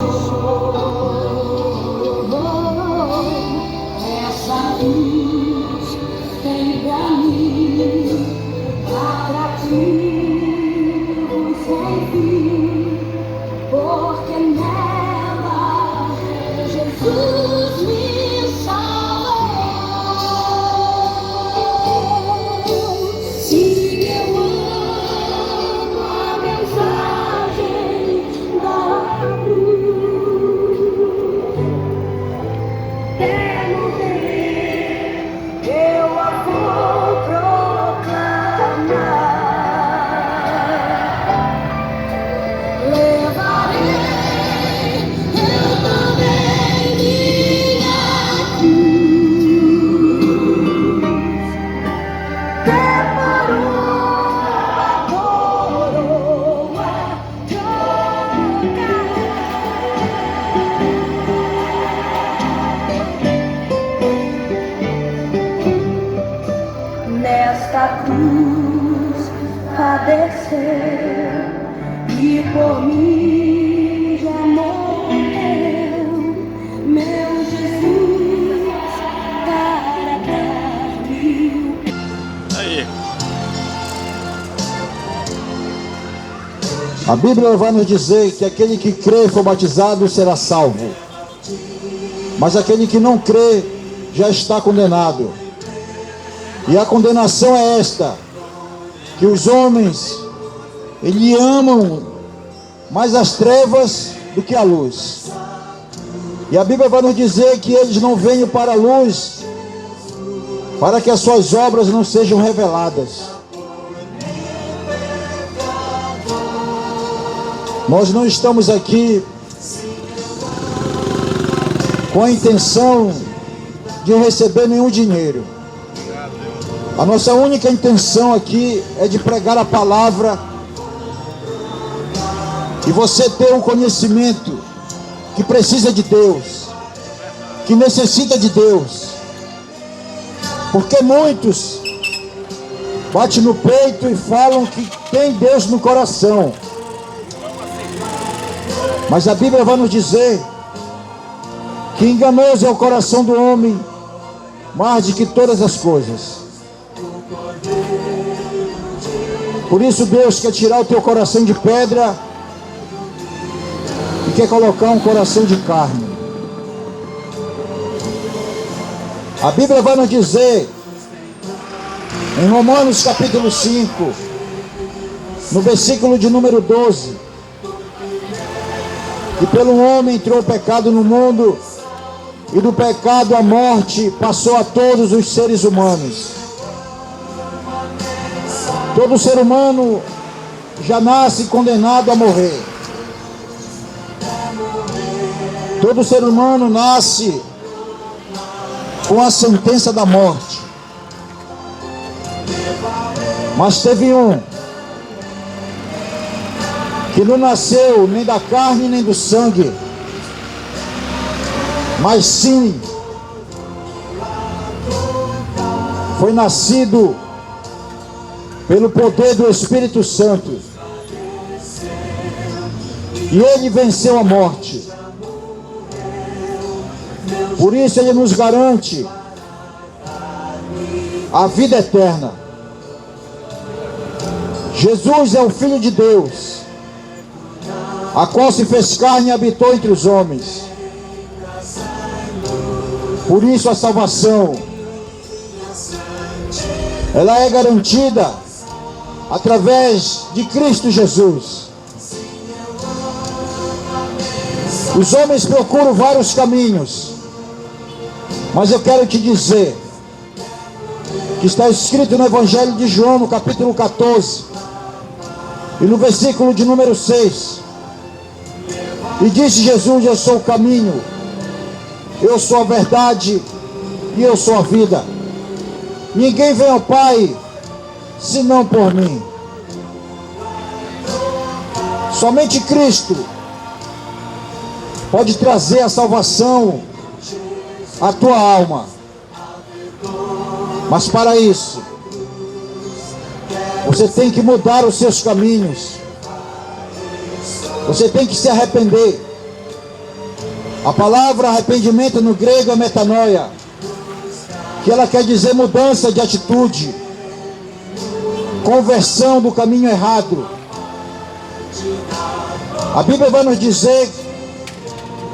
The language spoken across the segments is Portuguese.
Essa luz tem pra mim atrativos sem fim, porque nela Jesus me salvou. Sim, eu amo a mensagem da cruz. Pelo ver, eu a vou proclamar. Levarei eu também minha cruz. Preparou a coroa nesta cruz padeceu e por mim já morreu, meu Jesus, para dar-me Aí. A Bíblia vai nos dizer que aquele que crê e for batizado será salvo. Mas aquele que não crê já está condenado. E a condenação é esta: que os homens, eles amam mais as trevas do que a luz. E a Bíblia vai nos dizer que eles não vêm para a luz para que as suas obras não sejam reveladas. Nós não estamos aqui com a intenção de receber nenhum dinheiro. A nossa única intenção aqui é de pregar a palavra e você ter um conhecimento que precisa de Deus, que necessita de Deus. Porque muitos batem no peito e falam que tem Deus no coração. Mas a Bíblia vai nos dizer que enganoso é o coração do homem, mais do que todas as coisas. Por isso Deus quer tirar o teu coração de pedra e quer colocar um coração de carne. A Bíblia vai nos dizer, em Romanos capítulo 5, no versículo de número 12, que pelo homem entrou o pecado no mundo, e do pecado a morte passou a todos os seres humanos. Todo ser humano já nasce condenado a morrer. Todo ser humano nasce com a sentença da morte. Mas teve um que não nasceu nem da carne nem do sangue, mas sim foi nascido pelo poder do Espírito Santo. E ele venceu a morte. Por isso ele nos garante a vida eterna. Jesus é o Filho de Deus, a qual se fez carne e habitou entre os homens. Por isso a salvação, ela é garantida através de Cristo Jesus. Os homens procuram vários caminhos, mas eu quero te dizer que está escrito no Evangelho de João, no capítulo 14, e no versículo de número 6, e disse Jesus: eu sou o caminho, eu sou a verdade e eu sou a vida. Ninguém vem ao Pai senão por mim. Somente Cristo pode trazer a salvação à tua alma. Mas para isso, você tem que mudar os seus caminhos. Você tem que se arrepender. A palavra arrependimento no grego é metanoia, que ela quer dizer mudança de atitude, conversão do caminho errado. A Bíblia vai nos dizer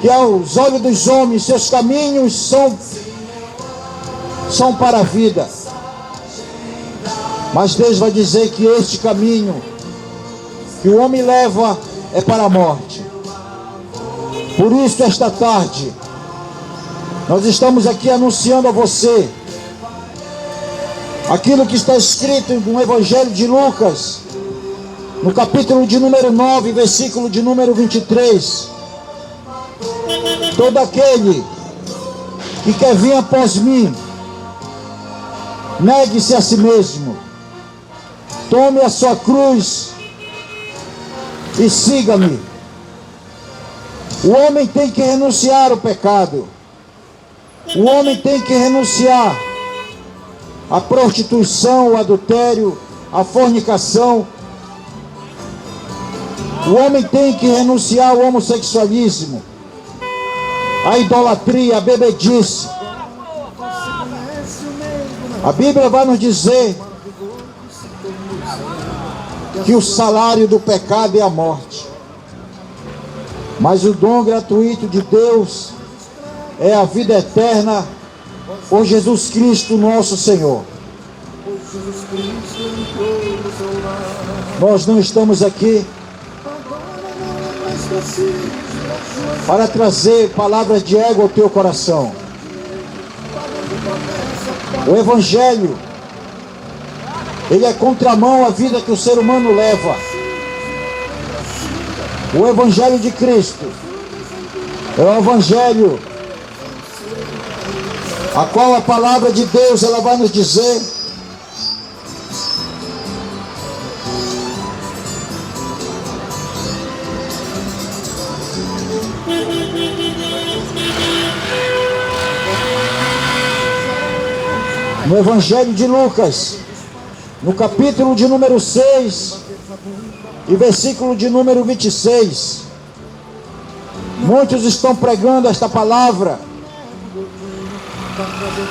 que aos olhos dos homens seus caminhos são para a vida, mas Deus vai dizer que este caminho que o homem leva é para a morte. Por isso, esta tarde, nós estamos aqui anunciando a você aquilo que está escrito no Evangelho de Lucas, no capítulo de número 9, versículo de número 23. Todo aquele que quer vir após mim, negue-se a si mesmo, tome a sua cruz e siga-me. O homem tem que renunciar ao pecado. O homem tem que renunciar à prostituição, ao adultério, à fornicação. O homem tem que renunciar ao homossexualismo, à idolatria, à bebedice. A Bíblia vai nos dizer que o salário do pecado é a morte, mas o dom gratuito de Deus é a vida eterna por Jesus Cristo nosso Senhor. Nós não estamos aqui para trazer palavras de ego ao teu coração. O Evangelho, ele é contramão à vida que o ser humano leva. O Evangelho de Cristo é o Evangelho a qual a palavra de Deus ela vai nos dizer no Evangelho de Lucas, no capítulo de número 6 e versículo de número 26. Muitos estão pregando esta palavra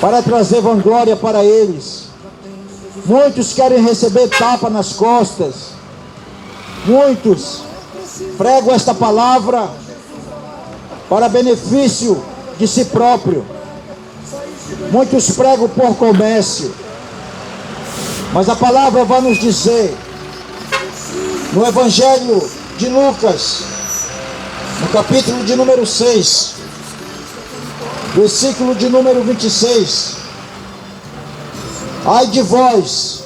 para trazer vanglória para eles. Muitos querem receber tapa nas costas. Muitos pregam esta palavra para benefício de si próprio. Muitos pregam por comércio. Mas a palavra vai nos dizer no Evangelho de Lucas, no capítulo de número 6, versículo de número 26. Ai de vós,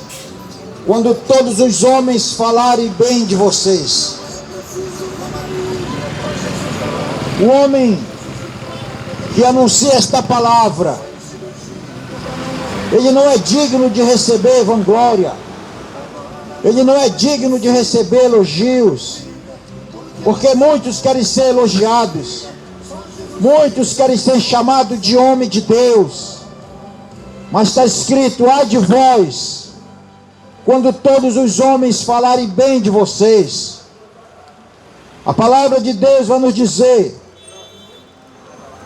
quando todos os homens falarem bem de vocês. O homem que anuncia esta palavra, ele não é digno de receber vanglória. Ele não é digno de receber elogios, porque muitos querem ser elogiados, muitos querem ser chamados de homem de Deus, mas está escrito: ai de vós, quando todos os homens falarem bem de vocês. A palavra de Deus vai nos dizer,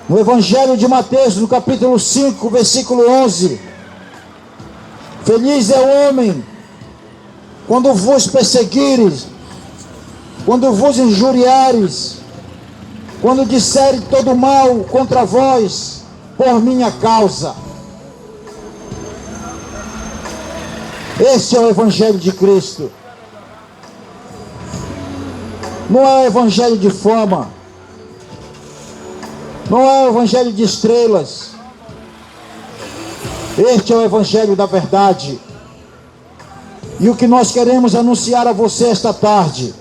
no Evangelho de Mateus, no capítulo 5, versículo 11, feliz é o homem quando vos perseguires, quando vos injuriares, quando disserem todo mal contra vós por minha causa. Este é o Evangelho de Cristo. Não é o Evangelho de fama, não é o Evangelho de estrelas. Este é o Evangelho da verdade. E o que nós queremos anunciar a você esta tarde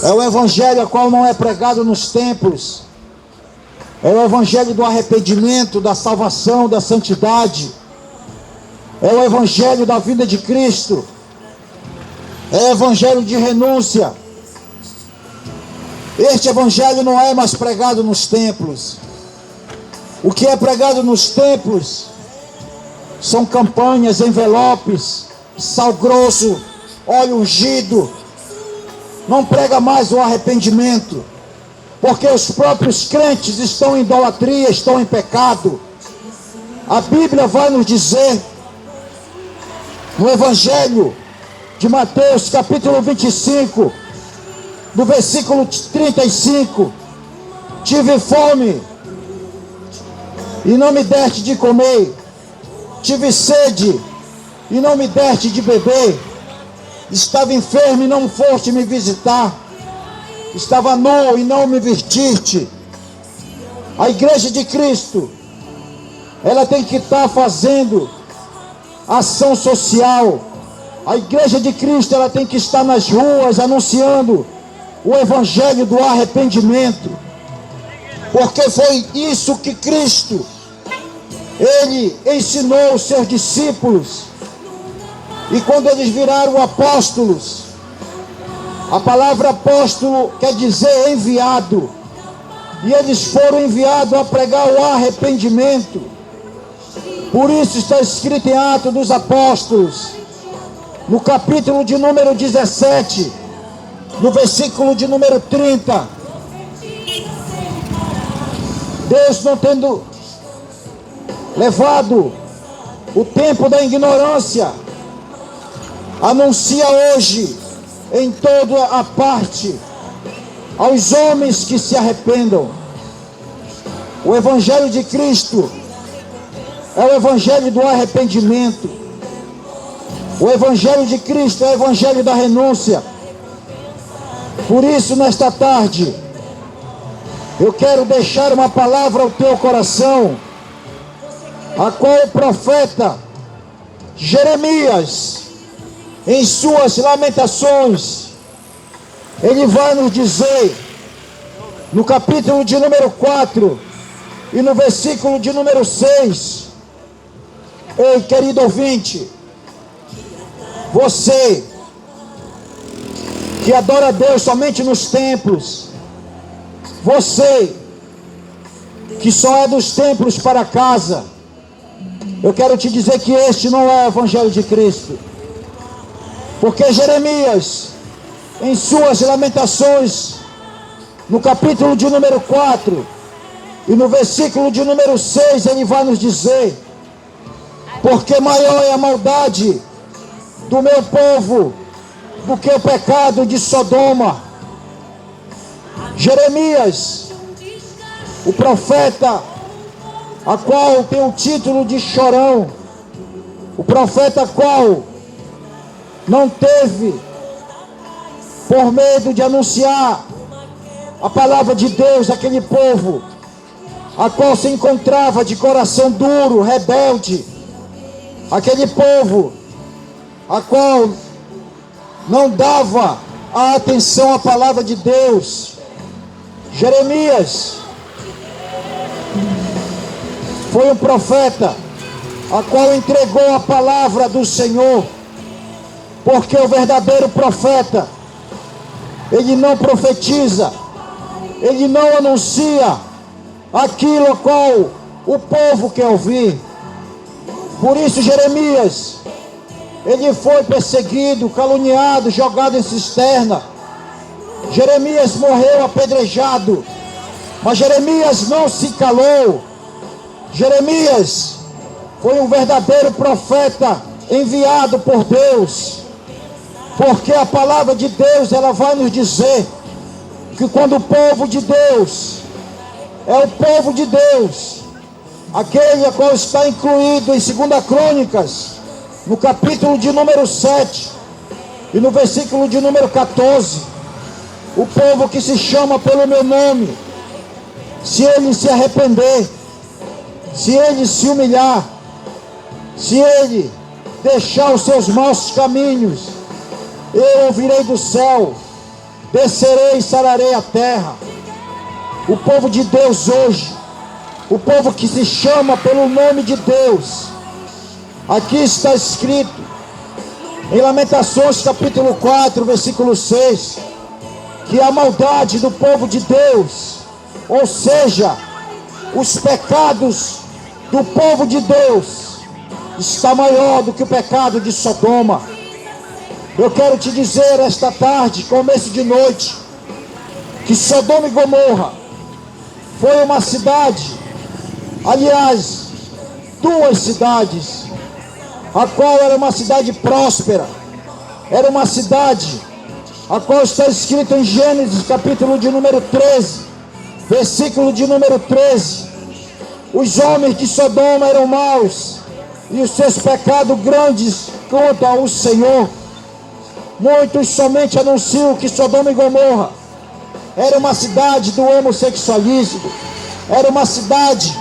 é o Evangelho a qual não é pregado nos templos. É o Evangelho do arrependimento, da salvação, da santidade. É o Evangelho da vida de Cristo. É o Evangelho de renúncia. Este Evangelho não é mais pregado nos templos. O que é pregado nos templos são campanhas, envelopes, sal grosso, óleo ungido. Não prega mais o arrependimento. porque os próprios crentes estão em idolatria, estão em pecado. A Bíblia vai nos dizer, no Evangelho de Mateus, capítulo 25, no versículo 35, tive fome e não me deste de comer, tive sede e não me deste de beber, estava enfermo e não foste me visitar, estava nu e não me vestiste. A igreja de Cristo, ela tem que estar fazendo ação social. A igreja de Cristo, ela tem que estar nas ruas anunciando o evangelho do arrependimento, porque foi isso que Cristo, ele ensinou os seus discípulos. E quando eles viraram apóstolos, a palavra apóstolo quer dizer enviado, e eles foram enviados a pregar o arrependimento. Por isso está escrito em Atos dos Apóstolos, no capítulo de número 17, no versículo de número 30, Deus, não tendo levado o tempo da ignorância, anuncia hoje em toda a parte aos homens que se arrependam. O evangelho de Cristo é o evangelho do arrependimento. O evangelho de Cristo é o evangelho da renúncia. Por isso, nesta tarde, eu quero deixar uma palavra ao teu coração, a qual o profeta Jeremias, em suas lamentações, ele vai nos dizer, no capítulo de número 4 e no versículo de número 6, ei, querido ouvinte, você que adora a Deus somente nos templos, você que só é dos templos para casa, eu quero te dizer que este não é o evangelho de Cristo. Porque Jeremias, em suas lamentações, no capítulo de número 4 e no versículo de número 6, ele vai nos dizer: porque maior é a maldade do meu povo do que o pecado de Sodoma. Jeremias, o profeta, a qual tem o título de chorão, o profeta qual não teve, por medo de anunciar a palavra de Deus àquele povo, a qual se encontrava de coração duro, rebelde, aquele povo, a qual não dava a atenção à palavra de Deus. Jeremias foi um profeta a qual entregou a palavra do Senhor, porque o verdadeiro profeta, ele não profetiza, ele não anuncia aquilo a qual o povo quer ouvir. Por isso Jeremias, ele foi perseguido, caluniado, jogado em cisterna. Jeremias morreu apedrejado, mas Jeremias não se calou. Jeremias foi um verdadeiro profeta enviado por Deus, porque a palavra de Deus, ela vai nos dizer que quando o povo de Deus é o povo de Deus, aquele a qual está incluído em 2 Crônicas, no capítulo de número 7 e no versículo de número 14, o povo que se chama pelo meu nome, se ele se arrepender, se ele se humilhar, se ele deixar os seus maus caminhos, eu ouvirei do céu, descerei e sararei a terra. O povo de Deus hoje, o povo que se chama pelo nome de Deus, aqui está escrito em Lamentações capítulo 4, versículo 6, que a maldade do povo de Deus, ou seja, os pecados do povo de Deus, está maior do que o pecado de Sodoma. Eu quero te dizer esta tarde, começo de noite, que Sodoma e Gomorra foi uma cidade, aliás, duas cidades, a qual era uma cidade próspera, era uma cidade a qual está escrito em Gênesis capítulo de número 13, versículo de número 13, os homens de Sodoma eram maus, e os seus pecados grandes contra o Senhor. Muitos somente anunciam que Sodoma e Gomorra era uma cidade do homossexualismo, era uma cidade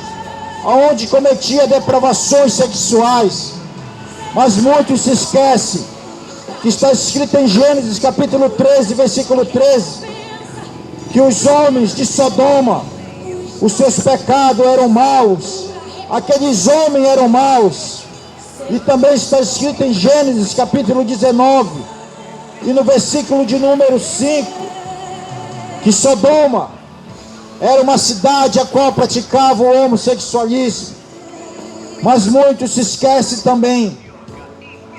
onde cometia depravações sexuais, mas muitos se esquecem que está escrito em Gênesis capítulo 13, versículo 13, que os homens de Sodoma, os seus pecados eram maus, aqueles homens eram maus. E também está escrito em Gênesis capítulo 19 e no versículo de número 5, que Sodoma era uma cidade a qual praticava o homossexualismo. Mas muitos se esquecem também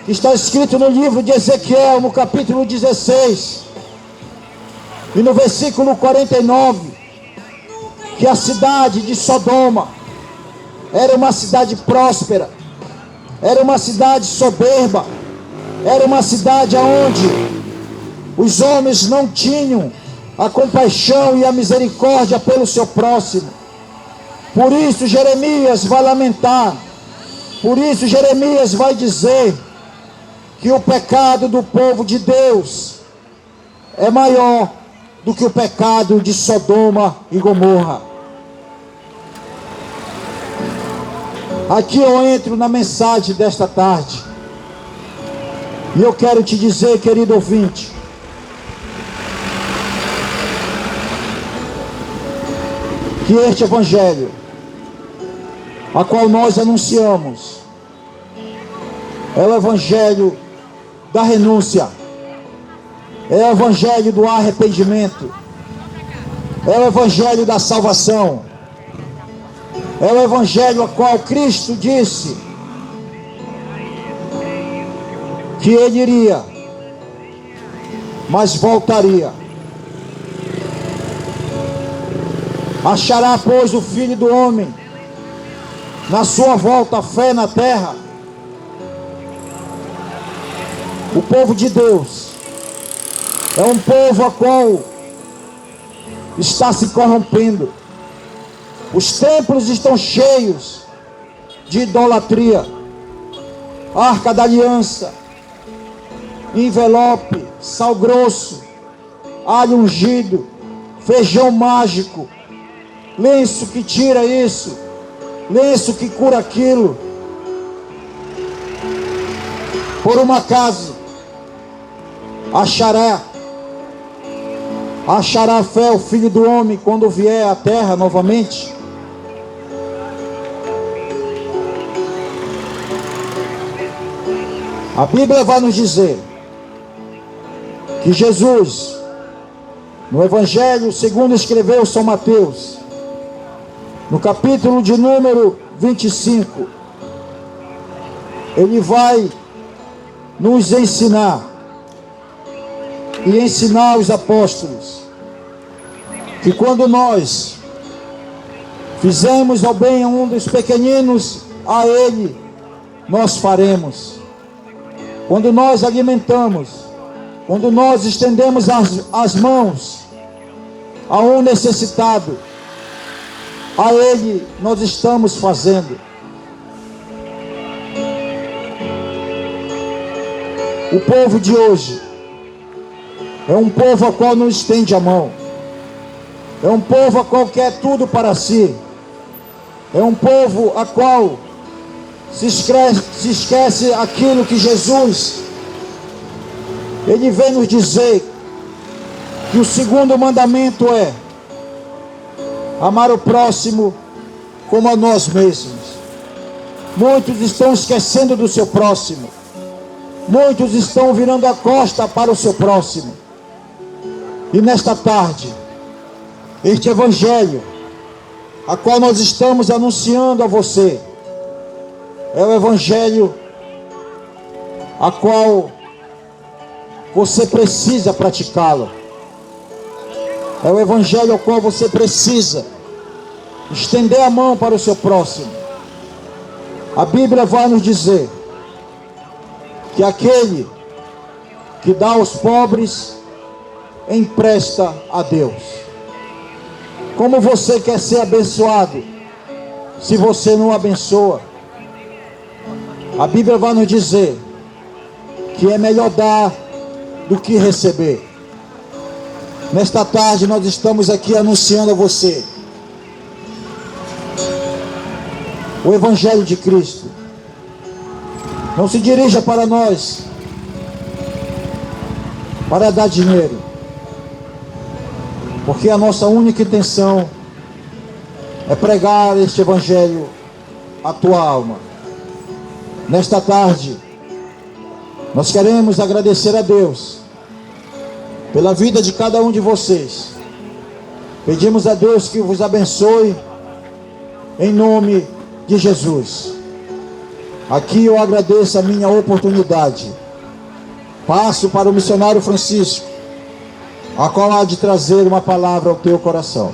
que está escrito no livro de Ezequiel, no capítulo 16 e no versículo 49, que a cidade de Sodoma era uma cidade próspera, era uma cidade soberba, era uma cidade onde os homens não tinham a compaixão e a misericórdia pelo seu próximo. Por isso Jeremias vai lamentar, por isso Jeremias vai dizer que o pecado do povo de Deus é maior do que o pecado de Sodoma e Gomorra. Aqui eu entro na mensagem desta tarde, e eu quero te dizer, querido ouvinte, que este evangelho, a qual nós anunciamos, é o evangelho da renúncia, é o evangelho do arrependimento, é o evangelho da salvação, é o evangelho a qual Cristo disse que ele iria, mas voltaria. Achará, pois, o Filho do Homem na sua volta fé na terra? O povo de Deus é um povo a qual está se corrompendo. Os templos estão cheios de idolatria, arca da aliança, envelope, sal grosso, alho ungido, feijão mágico, lenço que tira isso, lenço que cura aquilo. Por um acaso achará fé o Filho do Homem quando vier à terra novamente? A Bíblia vai nos dizer que Jesus, no Evangelho segundo escreveu São Mateus, no capítulo de número 25, ele vai nos ensinar e ensinar os apóstolos que quando nós fizemos ao bem a um dos pequeninos, a ele nós faremos. Quando nós alimentamos, quando nós estendemos as mãos a um necessitado, a ele nós estamos fazendo. O povo de hoje é um povo ao qual não estende a mão, é um povo a qual quer tudo para si, é um povo a qual se esquece aquilo que Jesus, ele vem nos dizer, que o segundo mandamento é amar o próximo como a nós mesmos. Muitos estão esquecendo do seu próximo, muitos estão virando a costa para o seu próximo. E nesta tarde, este evangelho, a qual nós estamos anunciando a você, é o evangelho a qual você precisa praticá-lo. É o evangelho ao qual você precisa estender a mão para o seu próximo. A Bíblia vai nos dizer que aquele que dá aos pobres empresta a Deus. Como você quer ser abençoado se você não abençoa? A Bíblia vai nos dizer que é melhor dar do que receber. Nesta tarde nós estamos aqui anunciando a você o Evangelho de Cristo. Não se dirija para nós para dar dinheiro, porque a nossa única intenção é pregar este Evangelho à tua alma. Nesta tarde nós queremos agradecer a Deus pela vida de cada um de vocês. Pedimos a Deus que vos abençoe em nome de Jesus. Aqui eu agradeço a minha oportunidade. Passo para o missionário Francisco, a qual há de trazer uma palavra ao teu coração.